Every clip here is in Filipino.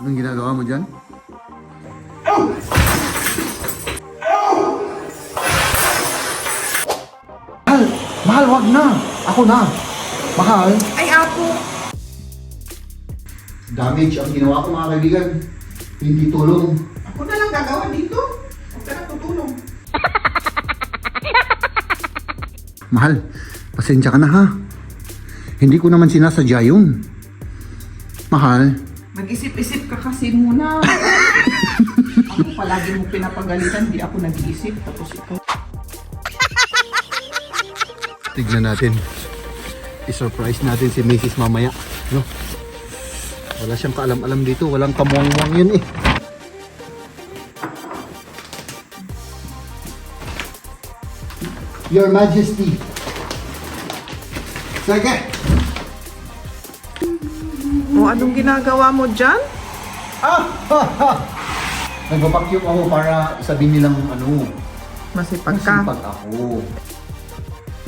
Anong ginagawa mo dyan? Mahal! Mahal, wag na! Ako na! Mahal! Ay, Apo! Damage ang ginawa ko mga kaibigan. Hindi tulong. Ako na lang gagawa dito. Huwag ka na tutulong. Mahal, pasensya ka na ha. Hindi ko naman sinasadya yun. Mahal. Mag-isip-isip ka kasi muna. Ako palagi mo pinapagalitan, di ako nag-iisip. Tapos ikaw. Tignan natin. I-surprise natin si Mrs. mamaya. No? Wala siyang kaalam-alam dito. Walang kamuang-muang yun eh. Your Majesty. Sige. O, anong ginagawa mo dyan? Nagpapakyum ako para sabihin nilang ano. Masipag ka. Masipag ako.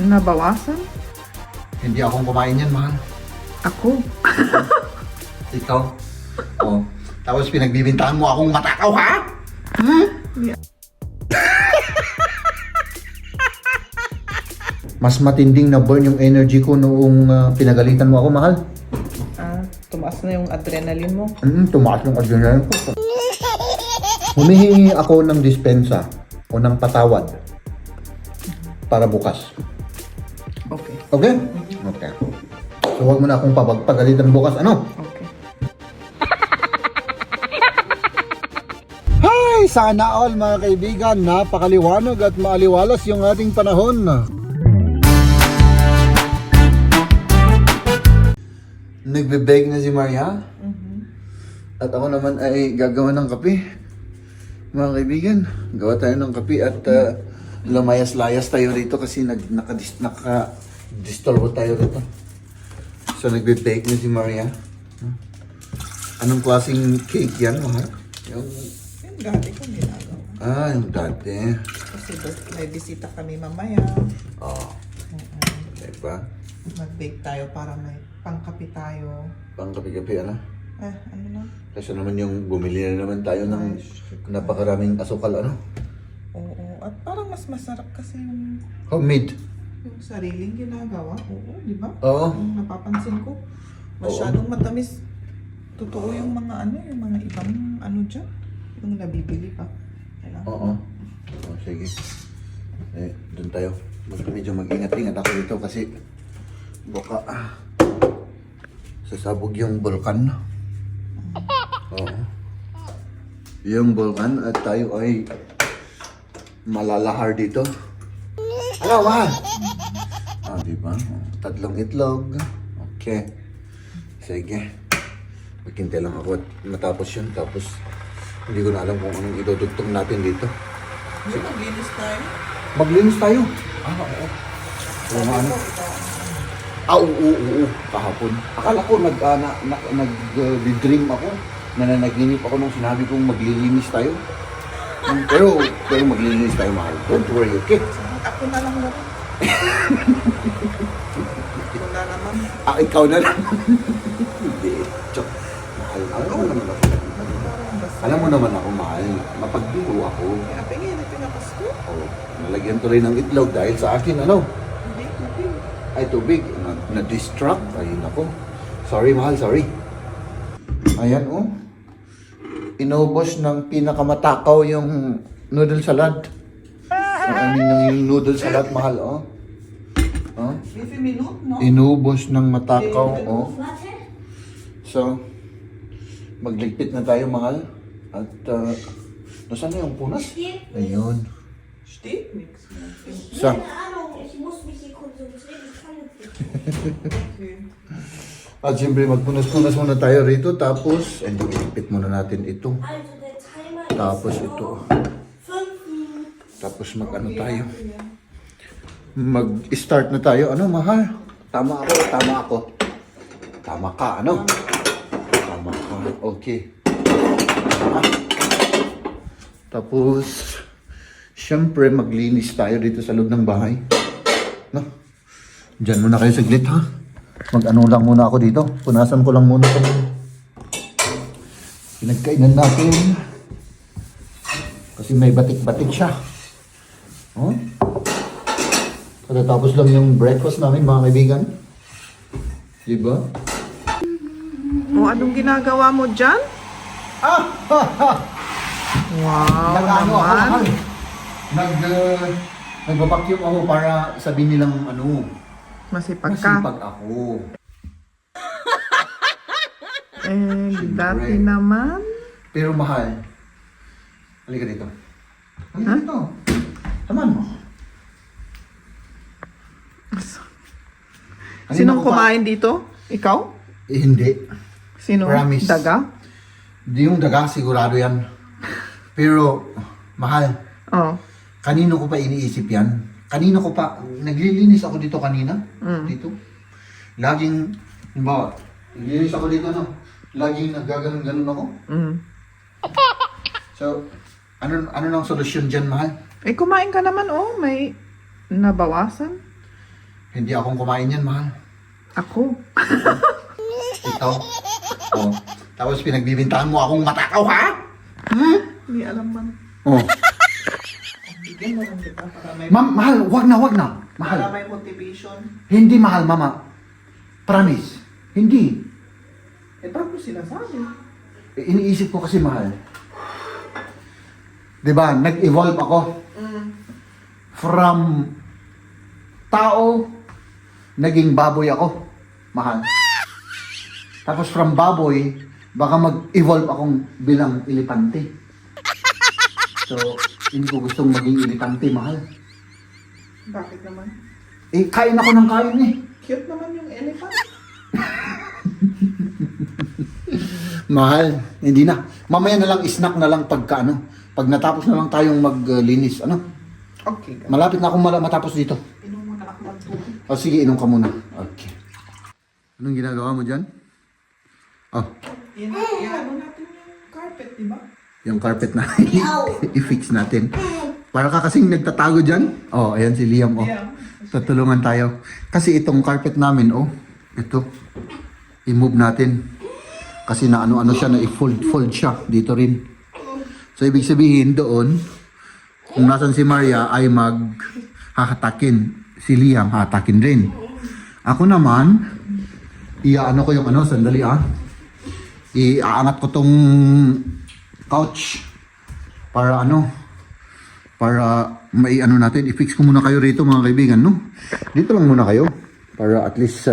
Nabawasan? Hindi akong kumain yan, mahal. Ako. Ikaw. Oh. Tapos pinagbibintahan mo akong matakaw, ha? Hmm? Mas matinding na burn yung energy ko noong pinagalitan mo ako, mahal. Tumaas na yung adrenaline mo. Tumaas yung adrenaline ko. Humihingi ako ng dispensa o ng patawad para bukas. Okay. Okay? Okay. So huwag mo na akong pagalitan bukas, ano? Okay. Hi! Sana all mga kaibigan, napakaliwanag at maaliwalas yung ating panahon. Nagbe-bake na si Maria. At ako naman ay gagawa ng kape. Mga kaibigan, gawa tayo ng kape at lumayas-layas tayo rito kasi naka-disturbo tayo rito. So nagbe-bake na si Maria. Anong klaseng cake yan, mga? Yung dati ko ginagawa. Yung dati. Kasi may bisita kami mamaya. Oo. Diba? Mag-bake tayo para may pangkapi tayo. Pang-kape-kape, ano? Ano na? Kasi naman yung bumili na naman tayo ng napakaraming asukal, ano? Oo. At parang mas masarap kasi yung Homemade. sariling ginagawa. Oo, di ba? Oo. Yung napapansin ko. Masyadong matamis. Totoo yung mga yung mga ibang dyan. Yung nabibili pa. Kailangan. Oo. Sige. Doon tayo. Medyo mag-ingat-ingat ako dito kasi baka sasabog yung bulkan. Oo. Yung bulkan at tayo ay malalahar dito. Ano ba? Diba? 3 itlog. Okay. Sige. Maghintay lang ako at matapos yun. Tapos hindi ko na alam kung anong idudugtong natin dito. Hindi, maglinis tayo. Maglinis tayo. Oo. Oo. Kahapon. Akala ko nag-dream ako. Nananaginip ako nung sinabi kong maglilinis tayo. Pero maglilinis tayo, mahal. Don't worry, okay? Ako na lang naman. Ako na naman. Ikaw na lang. Hindi. Chok. Mahal. Alam mo naman ako, mahal. Mapagbiro ako. Kaya pingin, pinapas ko. Oh, nalagyan tuloy ng itlog dahil sa akin, ano? Hindi, tubig. Ay, tubig. Na-distract. Ay, nako. Sorry, mahal. Sorry. Ayan, oh. Inubos ng pinakamatakaw yung noodle salad. Yung noodle salad, mahal, oh. Oh. 15 minutes, no? Inubos ng matakaw, oh. So, magligpit na tayo, mahal. At, nasaan na yung punas? Ayun. Steak mix. So, Ich muss mich hier konzentrieren, ich kann nicht. Okay. at siyempre, magpunas-punas muna tayo rito. Tapos, iligpit muna natin ito. Also der Timer Tapos ist ito. 5 Minuten. Tapos mag-ano tayo. Mag-start na tayo. Ano, mahal? Tama ako. Tama ka, ano? Tama ka. Okay. Tapos, siyempre, maglinis tayo dito sa loob ng bahay. No? Diyan muna kayo saglit, ha? Mag-ano lang muna ako dito. Punasan ko lang muna Pinagkainan natin. Kasi may batik-batik siya. Oh? Tapos lang yung breakfast namin, mga kaibigan. Diba? O, anong ginagawa mo dyan? Wow Nag-ano ako, naman. mahal. Nagbabakyum ako para sabihin nilang ano, Masipag ka. masipag ako. Dati naman. Pero mahal, halika dito. Halika Ha? dito. Samahan mo. Kanina Sinong ko pa- kumain dito? Ikaw? Hindi. Sino? Promise. Daga? Di yung daga, sigurado yan. Pero, mahal, Oh. kanino ko pa iniisip yan? Kanino ko pa, naglilinis ako dito kanina. Dito. Laging, ba, naglilinis ako dito, no? Laging naggaganon-ganon ako. Mm. So, ano nang solusyon dyan, mahal? Eh, kumain ka naman, oh. May nabawasan. Hindi akong kumain yan, mahal. Ako. Ito. Oh. Tapos pinagbibintahan mo akong matakaw, ha? Hindi alam man. Oh. Bigyan mo lang kita para may, Mahal, wag na, wag na. para Mahal. may motivation. Hindi, mahal, mama. Promise. Hindi. Eh, bago sila sabi. Iniisip ko kasi, mahal. 'Di ba? Nag-evolve ako from tao, naging baboy ako, mahal. Tapos from baboy, baka mag-evolve akong bilang elepante. So, hindi ko gustong maging elepante, mahal. Bakit naman? Eh, kain ako ng kain eh. Cute naman yung elephant. Mahal, hindi na. Mamaya na lang, snack na lang pagka ano. Pag natapos na lang tayong maglinis, ano. Okay. Malapit na akong matapos dito. Inom mo na ako ng tubig. O sige, inom ka muna. Okay. Anong ginagawa mo dyan? Oh, Ano natin yung carpet, di ba? yung carpet na i-fix natin. Para ka kasing nagtatago dyan. Oh, ayan si Liam, oh. Yeah. Tutulungan tayo. Kasi itong carpet namin, oh, ito, i-move natin. Kasi na ano-ano siya, na i-fold siya dito rin. So, ibig sabihin doon, kung nasan si Maria ay hahatakin. Si Liam, hahatakin rin. Ako naman, iaano ko yung ano, sandali iaangat ko tong couch para ano, para may ano natin, i-fix ko muna kayo rito mga kaibigan, no? Dito lang muna kayo para at least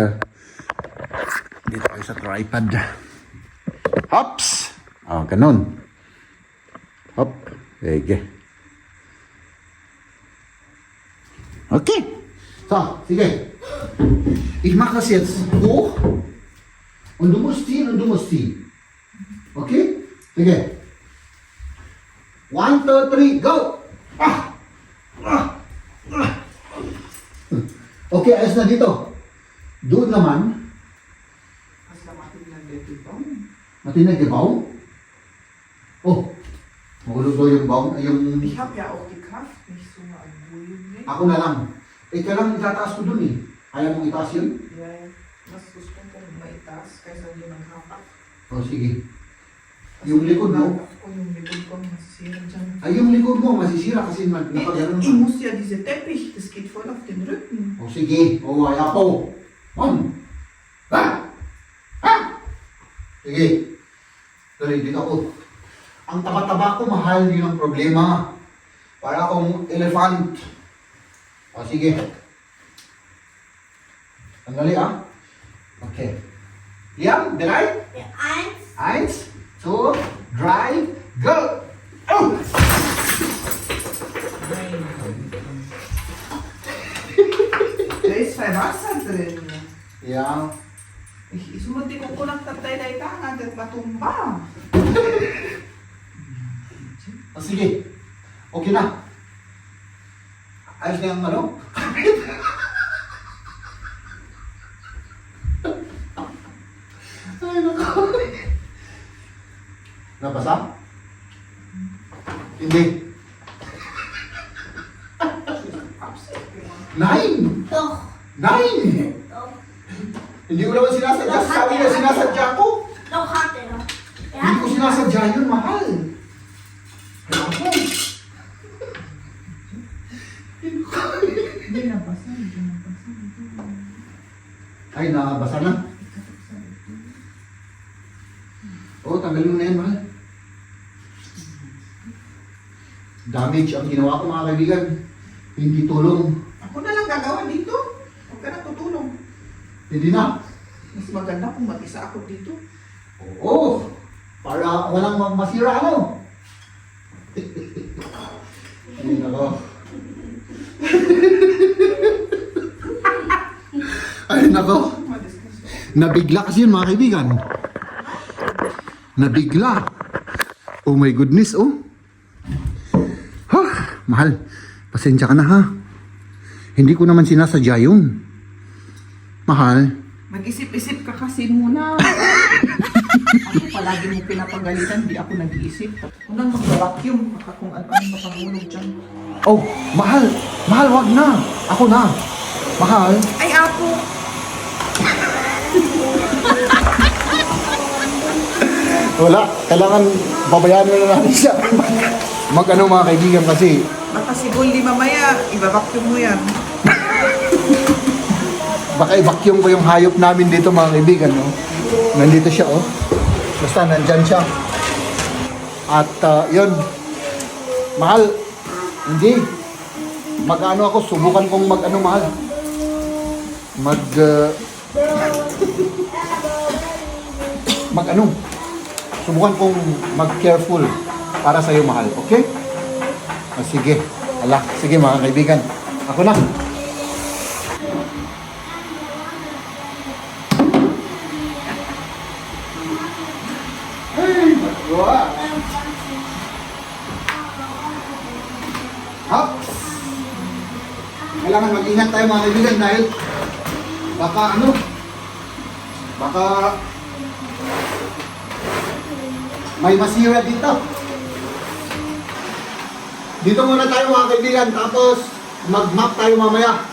dito kayo sa tripod. Hops! Ganun. Hop. Sige. Okay. So, sige. Ich mache das jetzt hoch und du musst ziehen und du musst ziehen. Okay? Sige. 1, 2, 3, go! Okay, ayos na dito. Doon naman, Basta matignan dito ito. matinag yung baong. Oh, mahulog daw yung baong, yung... Ich habe ja auch die Kraft, nicht so ein Bullen. Ako na lang. Kailangan itataas ko dun eh. Ayaw mong itaas yun? Ja, mas gusto kong maitaas kaysa yun ang hapak. O sige. Yung likod mo, Ako yung likod ko masisira dyan. ay yung likod mo masisira kasi napagano'n Ich ka. muss ja diese Teppich, das geht voll auf den Rücken. O sige, o ayaw ko. Sige. Tuloy dito ako. Ang taba-taba ko, mahal, yun ang problema. Para akong elephant. O sige. Sandali Okay. Liam, bereit? Ja, 1, 1, 2, 3, go! Oh! Da ist kein Wasser drin. Yeah. Sumunti ko kulang tatay na itangan at matumba. O sige. Okay na. Ayos na yung ano? Ay, nako. Nabasa? Hindi. 9! doch, 9! doch, Hindi ko naman sinasadya. Sabi na sinasadya ko. doch hat er. Er Hindi hat ko sinasadya yun, mahal. Ako. Hindi nabasa. Ay, nakabasa na. Oo, tanggalin mo na yan, mahal. Damage ang ginawa ko, mga kaibigan. Hindi tulong. Ako na lang gagawa dito. Huwag ka na tutulong. Hindi na. Mas maganda kung mag-isa ako dito. Oo. Para walang masira, ano? Ay, nako. Ay, nako. Nabigla kasi yun, mga kaibigan. Nabigla. Oh my goodness, oh. Ha, mahal. Pasensya ka na, ha. Hindi ko naman sinasadya yun. Mahal. Mag-isip-isip ka kasi muna. Ako palagi mo pinapagalitan, di ako nag-iisip. Unang mag-vacuum, baka kung ano mapangulog dyan. Oh, mahal. Mahal, wag na. Ako na. Mahal. Ay, ako! Wala. Kailangan babayaan mo na natin siya. Mag-ano, mga kaibigan, kasi Baka si Goldie mamaya, iba-vacuum mo yan. baka i-vacuum ko yung hayop namin dito, mga kaibigan, no? Nandito siya, oh. Basta nandyan siya. At yun, mahal, hindi. Mag-ano ako, subukan kong mag-ano, mahal. Mag-ano. Subukan kong mag-careful para sa'yo, mahal. Okay? Sige. Ala, sige, mga kaibigan. Ako na. Hey, magawa. Hop. Kailangan mag-ingat tayo, mga kaibigan, dahil baka may masira dito. Dito muna tayo, mga kaibigan, tapos mag-map tayo mamaya.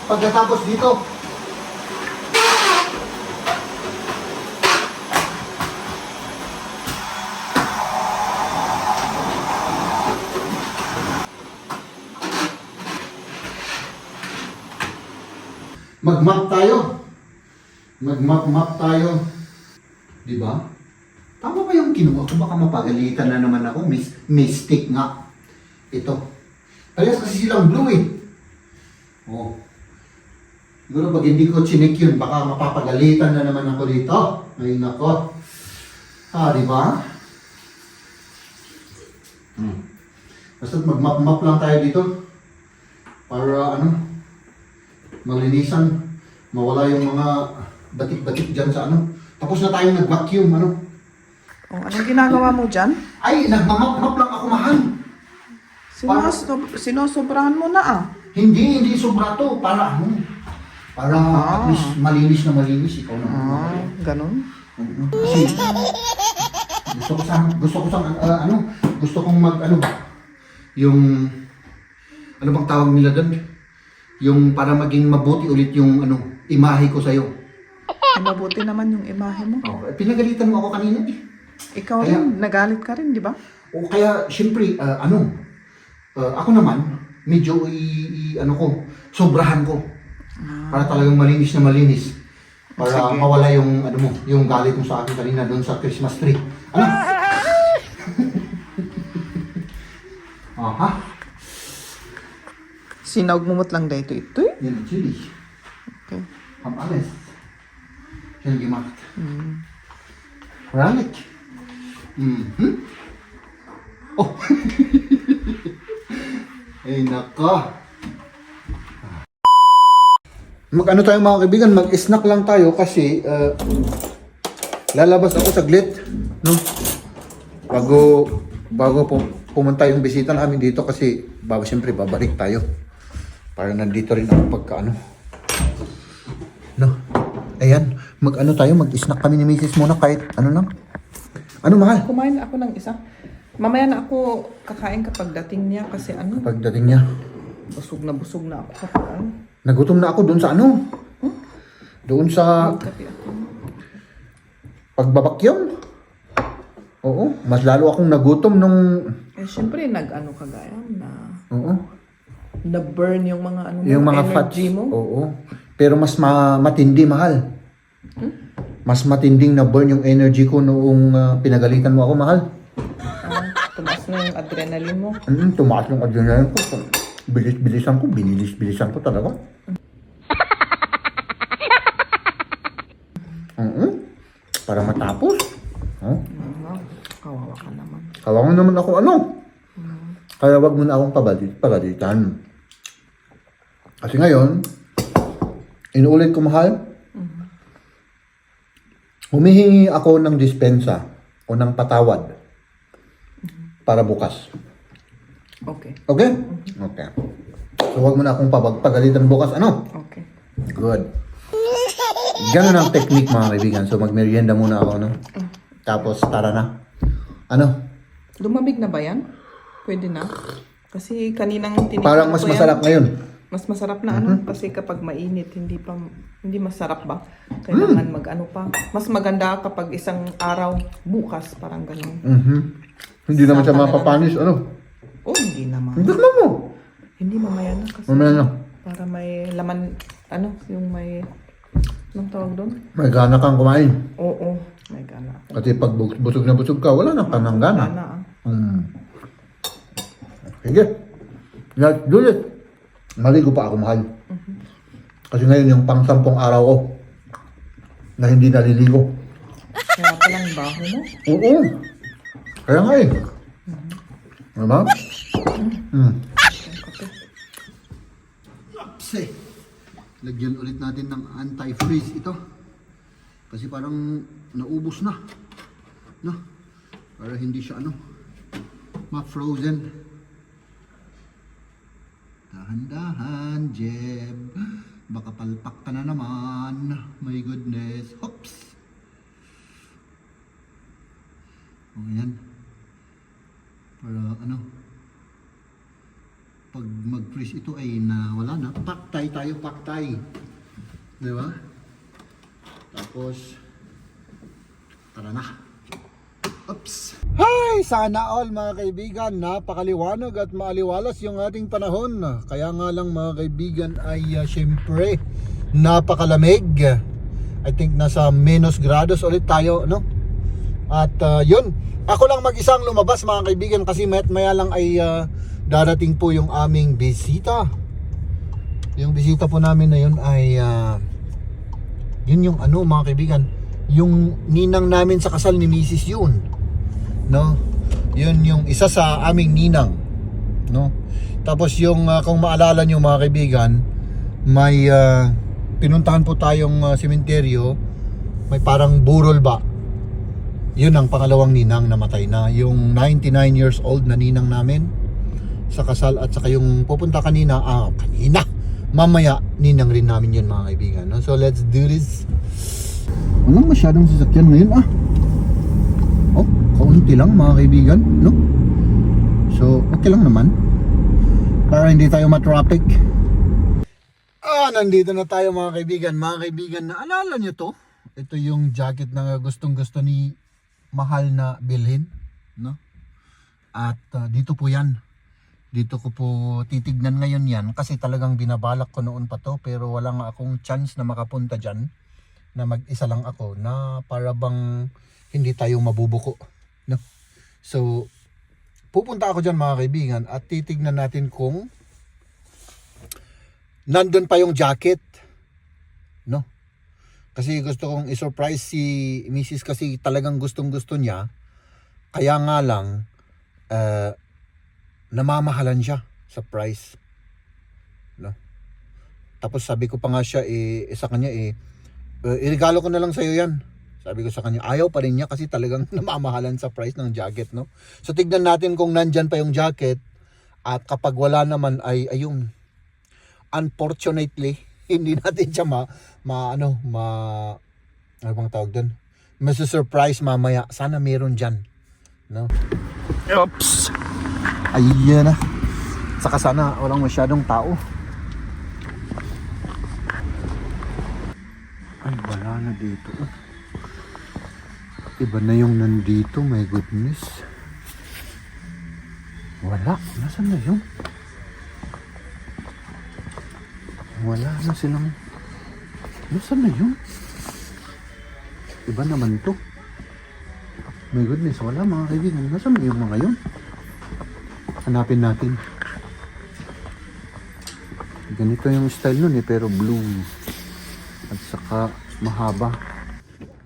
Pagkatapos dito. Mag-map tayo. Mag-map tayo. Di ba? Tama ba yung kinuha ko? Baka mapagalitan na naman ako. Mistake nga. Ito. Parehas kasi silang blue, eh. Oh. Siguro pag hindi ko chinik yun, baka mapapagalitan na naman ako dito. Ay, nako. Di ba? Basta mag-map lang tayo dito. Para malinisan. Mawala yung mga batik-batik dyan sa Tapos na tayong nag-vacuum, Oh, anong ginagawa mo dyan? Ay, nagmamap-map lang ako, mahal. Sinosobrahan mo na, Hindi sobra to. Para Para at least malinis na malinis. Ikaw na. Ganun? Kasi gusto kong yung ano bang tawag nila doon? Yung para maging mabuti ulit yung imahe ko sa'yo. Ay, mabuti naman yung imahe mo. Oh, pinagalitan mo ako kanina, eh. Ikaw rin, nagalit ka rin, di ba? O kaya, siyempre, ako naman, medyo sobrahan ko. Para talagang malinis na malinis. Para Sige. mawala yung, yung galit mo sa akin kanina doon sa Christmas tree. Aha. Sinagmumot lang dito ito, eh. Yan ang chili. Okay. Am alles. Yan gemacht. Right. Oh. Ay, naka. Mag-ano tayo, mga kaibigan, mag-snack lang tayo kasi lalabas ako saglit, no? Bago pumunta yung bisita namin dito kasi siyempre babalik tayo. Para nandito rin ako pagka no? Ayan, mag-ano tayo, mag-snack kami ni Mrs. muna kahit lang. Ano, mahal? Kumain ako ng isa. Mamaya na ako kakain kapag dating niya kasi Pagdating niya, busog na ako kapag nagutom na ako doon sa Doon sa Kape ako. pagbabakyong. Oo, mas lalo akong nagutom nung... Eh, syempre, nag-ano ka gaya na Oo, na-burn yung mga ano mo, yung mga fats. energy mo. Oo. Pero mas matindi, mahal. Mas matinding na-burn yung energy ko noong pinagalitan mo ako, mahal. Tumaas na yung adrenaline mo. Tumaas yung adrenaline ko. Bilis-bilisan ko, binilis-bilisan ko talaga. Para matapos. Oh. Kawawa ka naman. Kawawa naman ako, ano? Kaya wag mo na akong pagalitan. Kasi ngayon, inuulit ko, mahal, humihingi ako ng dispensa o ng patawad para bukas. Okay. Okay? Okay. So, wag mo na akong pagalitan bukas, ano? Okay. Good. Ganun ang technique, mga kaibigan. So, magmerienda muna ako, no? Tapos, tara na. Ano? Lumamig na ba yan? Pwede na. Kasi kaninang tinikman Parang mas ko yan. masarap ngayon. Mas masarap na ano, kasi kapag mainit, hindi masarap ba? Kailangan mag-ano pa. Mas maganda kapag isang araw, bukas, parang ganun. Hindi naman siya Saka na mapapanis, ano? Oh, hindi naman. Hindi naman mo. Hindi mamaya na kasi. Mamaya na. Para may laman, ano, yung may, anong tawag doon? May gana kang kumain. Oo, may gana ako. Kasi pag busog na busog ka, wala na ka ng gana. Gana Sige. Let's do it. Maligo pa ako, mahal. Kasi ngayon yung pang-10 araw ko na hindi naliligo. Kaya palang baho mo. Oo. Kaya nga eh. Diba? Oops eh. Lagyan ulit natin ng anti-freeze ito. Kasi parang naubos na. No? Para hindi siya ma-frozen. Dahan-dahan, Jeb. Baka palpak ka na naman. My goodness. Oops. O yan. Para pag mag-freeze ito ay wala na. Paktay tayo, paktay. Di ba? Tapos, tara na. Oops. Hi! Sana all mga kaibigan, napakaliwanag at maaliwalas yung ating panahon. Kaya nga lang mga kaibigan ay syempre napakalamig. I think nasa minus grados ulit tayo, no? At yun, ako lang mag-isang lumabas mga kaibigan kasi maya lang ay darating po yung aming bisita. Yung bisita po namin na yun ay yun yung mga kaibigan, yung ninang namin sa kasal ni Mrs. Yun, no? Yun yung isa sa aming ninang, no? Tapos yung kung maalala nyo mga kaibigan, may pinuntahan po tayong sementeryo, may parang burol ba. Yun ang pangalawang ninang, namatay na. Yung 99 years old na ninang namin sa kasal, at saka yung pupunta kanina, mamaya ninang rin namin yun mga kaibigan, no? So let's do this. Walang masyadong sasakyan ngayon oh, kaunti lang mga kaibigan, no? So okay lang naman para hindi tayo matraffic. Nandito na tayo mga kaibigan. Mga kaibigan, naalala nyo to? Ito yung jacket na gustong gusto ni mahal na bilhin, no? At dito po yan. Dito ko po titignan ngayon yan kasi talagang binabalak ko noon pa to, pero wala nga akong chance na makapunta dyan, na mag-isa lang ako, na para bang hindi tayo mabubuko, no? So pupunta ako dyan mga kaibigan at titignan natin kung nandun pa yung jacket, no? Kasi gusto kong i-surprise si Mrs. kasi talagang gustong gusto niya. Kaya nga lang namamahalan siya sa price, no? Tapos sabi ko pa nga siya sa kanya iregalo ko na lang sa iyo yan. Sabi ko sa kanya, ayaw pa rin niya kasi talagang namamahalan sa price ng jacket, no? So tignan natin kung nandyan pa yung jacket, at kapag wala naman ay ayun, unfortunately hindi natin siya ano bang tawag doon, masusurprise mamaya. Sana meron dyan, no? Oops. Ayan na. Saka sana walang masyadong tao. Ay, wala na dito. Iba na yung nandito, my goodness. Wala. Nasaan na yung? Wala na silang. Nasaan na yung? Iba naman to. My goodness, wala mga kaibigan. Nasaan na yung mga yun? Hanapin natin. Ganito yung style nun pero blue. At saka mahaba.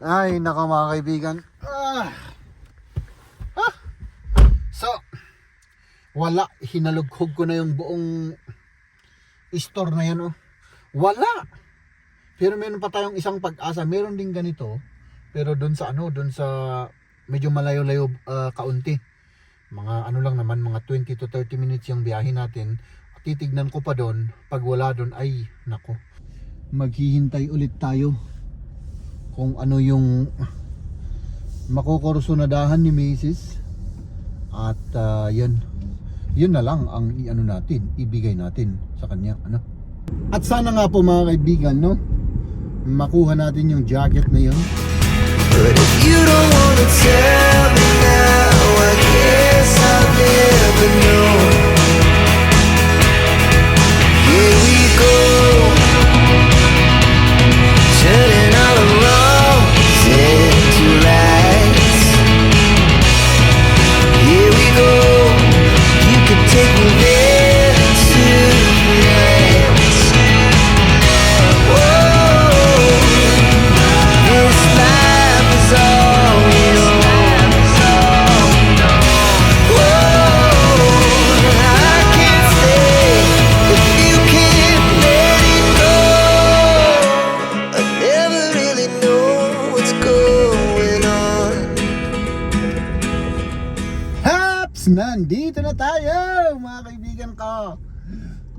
Ay, naka mga kaibigan. So, wala. Hinalughog ko na yung buong store na yan. Wala. Pero meron pa tayong isang pag-asa. Meron din ganito. Pero dun sa medyo malayo-layo kaunti. Mga lang naman, mga 20 to 30 minutes yung biyahe natin. Titignan ko pa doon. Pag wala doon, ay nako. Maghihintay ulit tayo kung ano yung makukursunadahan ni Macy's. At yun na lang ang ibigay natin sa kanya. At sana nga po mga kaibigan, makuha natin yung jacket na yun. But if you don't wanna tell me now, I guess I'll never know. Here we go, turning all the wrongs into rights. Here we go, you can take me there tonight. Whoa, this life is all we know. Whoa, I can't stay if you can't let it go. I never really know what's going on. Haps! Nandito na tayo mga kaibigan ko.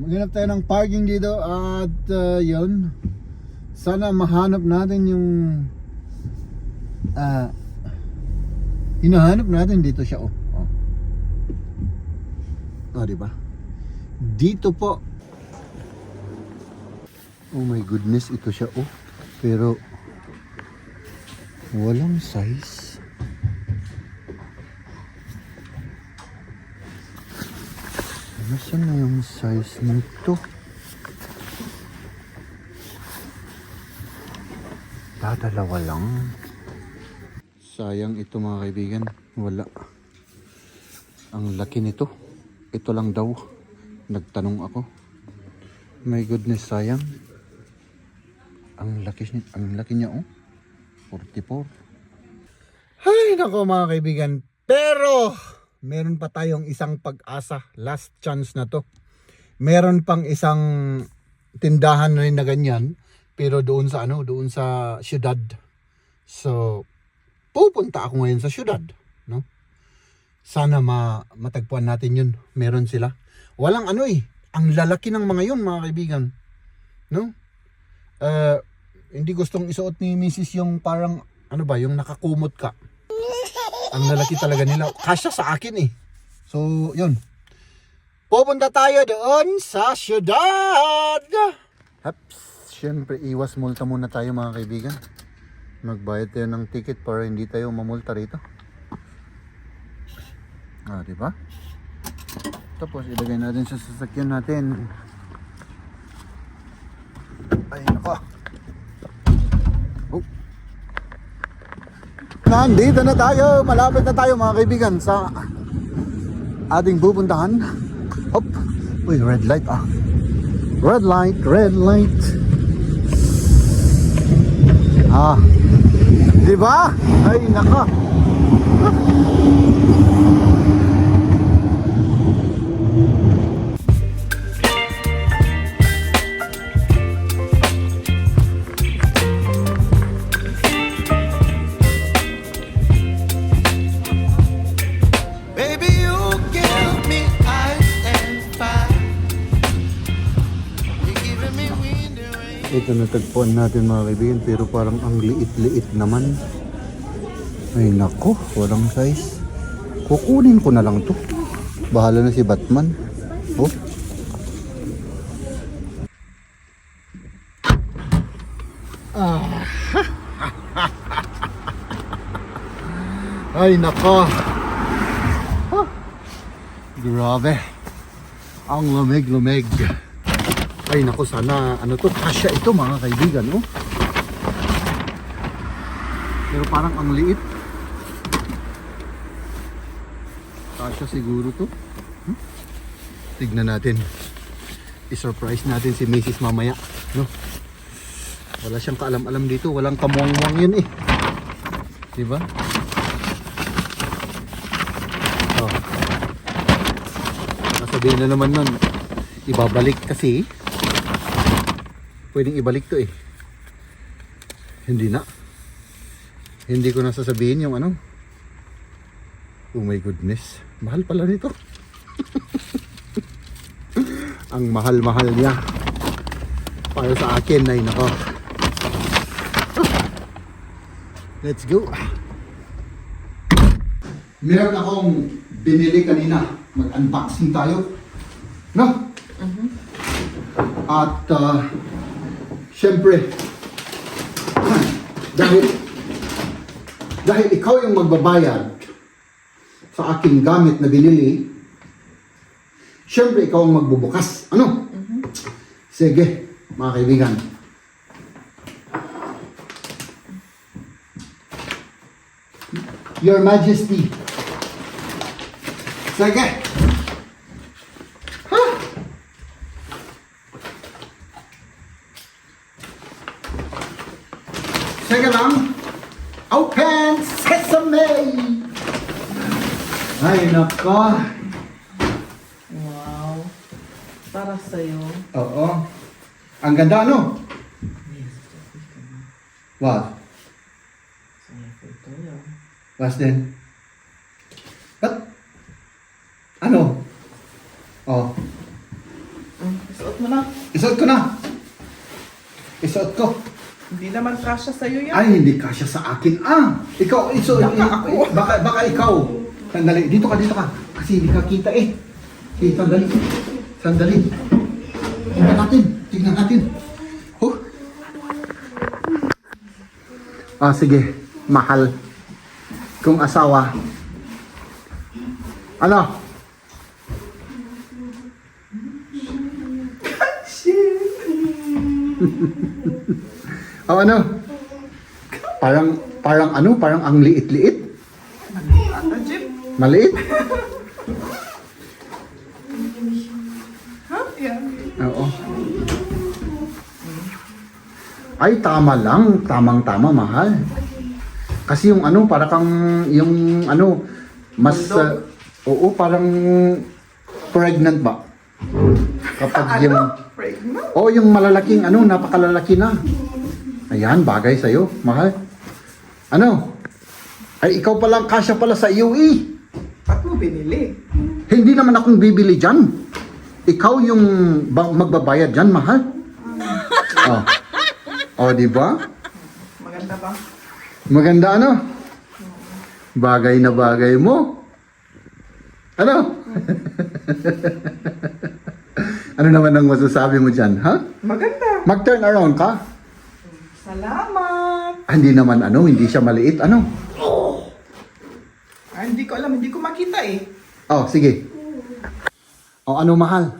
Maghanap tayo ng parking dito. At yun, sana mahanap natin yung hinahanap natin. Dito siya. Diba? Dito po. Oh my goodness, ito siya. Pero walang size. Nasaan na yung size nito? Dadalawa lang. Sayang ito mga kaibigan. Wala. Ang laki nito. Ito lang daw. Nagtanong ako. My goodness, sayang. Ang laki niya 44. Ay, nako mga kaibigan. Pero meron pa tayong isang pag-asa. Last chance na to. Meron pang isang tindahan na rin na ganyan. Pero doon sa doon sa syudad. So, pupunta ako ngayon sa syudad, no? Sana matagpuan natin 'yun. Meron sila. Walang ang lalaki ng mga 'yun, mga kaibigan. No? Hindi gustong isuot ni Mrs. yung parang yung nakakumot ka. Ang lalaki talaga nila. Kasya sa akin eh. So, 'yun. Pupunta tayo doon sa syudad. Haps, syempre iwas multa muna tayo mga kaibigan. Magbayad tayo ng ticket para hindi tayo mamulta rito. Diba? Tapos ilagay natin sa sasakyan natin. Ay, nako. Nandito na tayo. Malapit na tayo mga kaibigan sa ating pupuntahan. Hop. Uy, red light Red light, red light. Diba? Ay, nako. Baby, you give me ice and fire. You're giving me wind and rain. Ito natagpuan natin mga kaibigan, pero parang ang liit-liit naman. Ay nako, walang size. Kukunin ko na lang to. Bahala na si Batman. Ay, nako. Huh. Grabe. Ang lamig-lamig. Ay, nako, sana, ano to, kasya ito, mga kaibigan, oh. Pero parang ang liit. Kasya siguro to. Tignan natin. I-surprise natin si Mrs. mamaya, no? Wala siyang kaalam-alam dito. Walang kamuang-muang yun eh. Diba? Oh. Sabihin na naman nun, ibabalik kasi. Pwedeng ibalik to eh. Hindi na. Hindi ko na sasabihin yung ano. Oh my goodness. Mahal pala nito. Ang mahal-mahal niya. Para sa akin ay nako. Let's go. Meron akong binili kanina. Mag-unboxing tayo. No? At syempre dahil ikaw yung magbabayad sa aking gamit na binili, syempre ikaw ang magbubukas. Ano? Sige, mga kaibigan. Your Majesty. Sige. Ha? Sige lang. Open sesame! Ay, nako. Wow. Para sa'yo. Oo. Ang ganda, ano? What? Ito yun. What's then? What? Ano? Oh. Isuot mo na. Isuot ko na. Isuot ko. Hindi naman kasya sa'yo yan. Ay, hindi kasya sa akin. Ah, ikaw, isuot. Baka ikaw. Sandali. Dito ka. Kasi hindi ka kita eh. Okay, sandali. Tingnan natin. Huh? Ah, sige. Mahal. Kung asawa. Ano? Oh, ano? Parang ang liit-liit. Ata, Jim. Maliit? Ha? Yan. Oo. Ay, tama lang. Tamang-tama, mahal. Kasi yung ano, para kang, yung ano, mas, oo, parang pregnant ba? Kapag yung, Pregnant? oh, yung malalaking, ano, napakalalaki na. Ayan, bagay sa'yo, mahal. Ano? Ay, ikaw palang kasya pala sa iyo eh. Ba't mo binili? Hindi naman akong bibili dyan. Ikaw yung magbabayad dyan, mahal. Oh. Oh, di ba? Maganda ba? Maganda ano? Bagay na bagay mo. Ano? Ano naman ang masasabi mo dyan, ha? Maganda. Mag-turn around ka? Salamat. Ah, hindi naman ano, hindi siya maliit, ano? Ay, hindi ko alam, hindi ko makita eh. Oh, sige. Oh, ano mahal?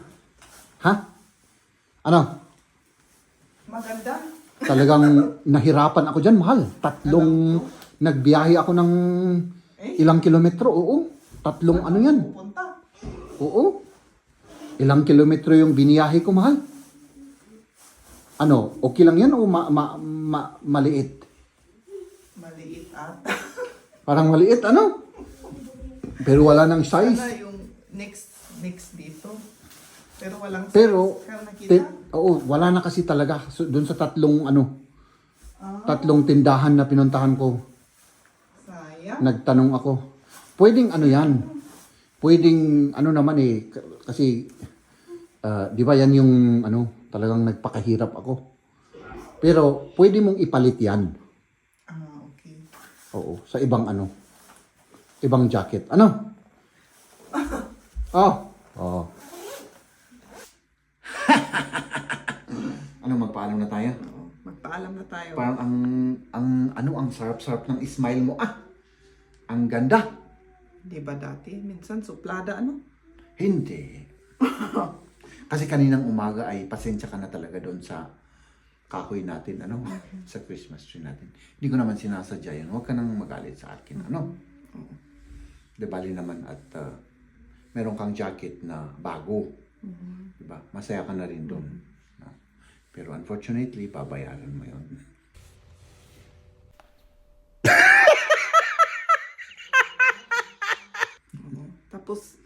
Ha? Ano? Maganda. Talagang nahirapan ako dyan, mahal. Nagbiyahe ako ng ilang kilometro, oo. 3 ano yan? Pupunta. Oo. Ilang kilometro yung biniyahe ko, mahal. Ano, okay lang yan o maliit? Maliit ata. Parang maliit, ano? Pero wala nang size. Sana yung next dito. Pero walang Pero, nakita? oo, wala na kasi talaga. So, doon sa 3 tindahan na pinuntahan ko. Sayang. Nagtanong ako. Pwedeng ano yan? Pwedeng ano naman eh. Kasi, di ba yan yung ano, talagang nagpakahirap ako. Pero, pwede mong ipalit yan. Ah, okay. Oo, sa ibang ano. Ibang jacket. Ano? Oh. Oh. Ano, magpaalam na tayo? Oo, magpaalam na tayo. Parang ang sarap-sarap ng smile mo. Ah. Ang ganda. Di ba dati? Minsan suplada, ano? Hindi. Kasi kaninang umaga ay pasensya ka na talaga doon sa kahoy natin, ano? Sa Christmas tree natin. Hindi ko naman sinasadya yun. Huwag ka nang magalit sa akin, ano? Di bali naman at meron kang jacket na bago. Diba? Masaya ka na rin doon. No? Pero unfortunately, babayaran mo yun. Tapos,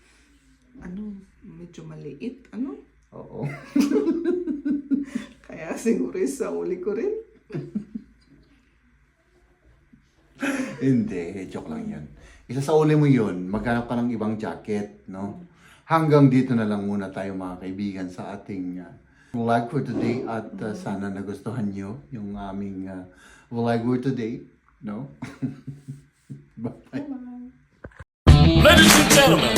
ano, medyo maliit, ano? Oo. Kaya siguro sa uli ko rin. Hindi, joke lang yan. Isa sa uli mo yun, maghanap ka ng ibang jacket, no? Hanggang dito na lang muna tayo mga kaibigan sa ating vlog for today at sana nagustuhan nyo yung aming vlog for today, no? Bye. Ladies and gentlemen,